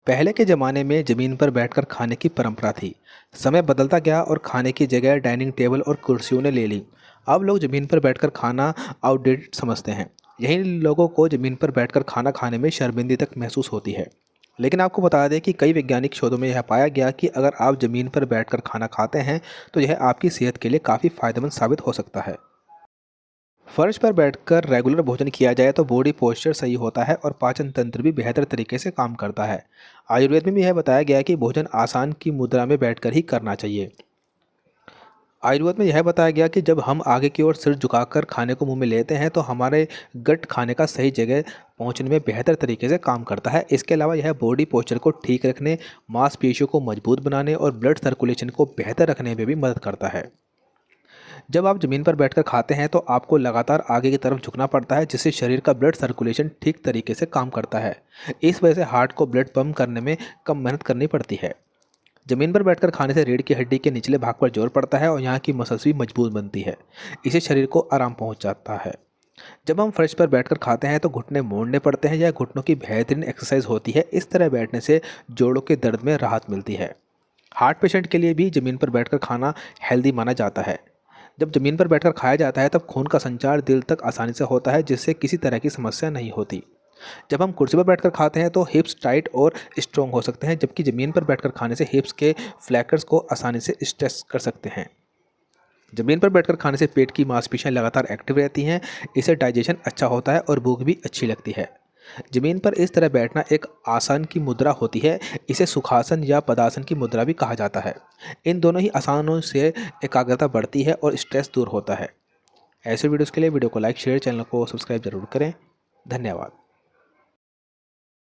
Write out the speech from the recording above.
पहले के ज़माने में ज़मीन पर बैठकर खाने की परंपरा थी। समय बदलता गया और खाने की जगह डाइनिंग टेबल और कुर्सियों ने ले ली। अब लोग ज़मीन पर बैठकर खाना आउटडेटेड समझते हैं। यही लोगों को ज़मीन पर बैठकर खाना खाने में शर्मिंदगी तक महसूस होती है। लेकिन आपको बता दें कि कई वैज्ञानिक शोधों में यह पाया गया कि अगर आप ज़मीन पर बैठकर खाना खाते हैं तो यह आपकी सेहत के लिए काफ़ी फ़ायदेमंद साबित हो सकता है। फर्श पर बैठकर रेगुलर भोजन किया जाए तो बॉडी पोस्चर सही होता है और पाचन तंत्र भी बेहतर तरीके से काम करता है। आयुर्वेद में भी यह बताया गया है कि भोजन आसान की मुद्रा में बैठकर ही करना चाहिए। आयुर्वेद में यह बताया गया कि जब हम आगे की ओर सिर झुकाकर खाने को मुंह में लेते हैं तो हमारे गट खाने का सही जगह पहुंचने में बेहतर तरीके से काम करता है। इसके अलावा यह बॉडी पोस्चर को ठीक रखने, मांसपेशियों को मजबूत बनाने और ब्लड सर्कुलेशन को बेहतर रखने में भी मदद करता है। जब आप ज़मीन पर बैठकर खाते हैं तो आपको लगातार आगे की तरफ झुकना पड़ता है, जिससे शरीर का ब्लड सर्कुलेशन ठीक तरीके से काम करता है। इस वजह से हार्ट को ब्लड पंप करने में कम मेहनत करनी पड़ती है। ज़मीन पर बैठकर खाने से रीढ़ की हड्डी के निचले भाग पर जोर पड़ता है और यहाँ की मसल्स भी मजबूत बनती है। इससे शरीर को आराम पहुँच जाता है। जब हम फर्श पर बैठकर खाते हैं तो घुटने मोड़ने पड़ते हैं। यह घुटनों की बेहतरीन एक्सरसाइज होती है। इस तरह बैठने से जोड़ों के दर्द में राहत मिलती है। हार्ट पेशेंट के लिए भी ज़मीन पर बैठकर खाना हेल्दी माना जाता है। जब ज़मीन पर बैठकर खाया जाता है तब खून का संचार दिल तक आसानी से होता है, जिससे किसी तरह की समस्या नहीं होती। जब हम कुर्सी पर बैठकर खाते हैं तो हिप्स टाइट और स्ट्रॉन्ग हो सकते हैं, जबकि ज़मीन पर बैठकर खाने से हिप्स के फ्लैक्स को आसानी से स्ट्रेच कर सकते हैं। ज़मीन पर बैठकर खाने से पेट की मांसपेशियां लगातार एक्टिव रहती हैं। इससे डाइजेशन अच्छा होता है और भूख भी अच्छी लगती है। ज़मीन पर इस तरह बैठना एक आसन की मुद्रा होती है। इसे सुखासन या पदासन की मुद्रा भी कहा जाता है। इन दोनों ही आसानों से एकाग्रता बढ़ती है और स्ट्रेस दूर होता है। ऐसे वीडियोज़ के लिए वीडियो को लाइक, शेयर, चैनल को सब्सक्राइब जरूर करें। धन्यवाद।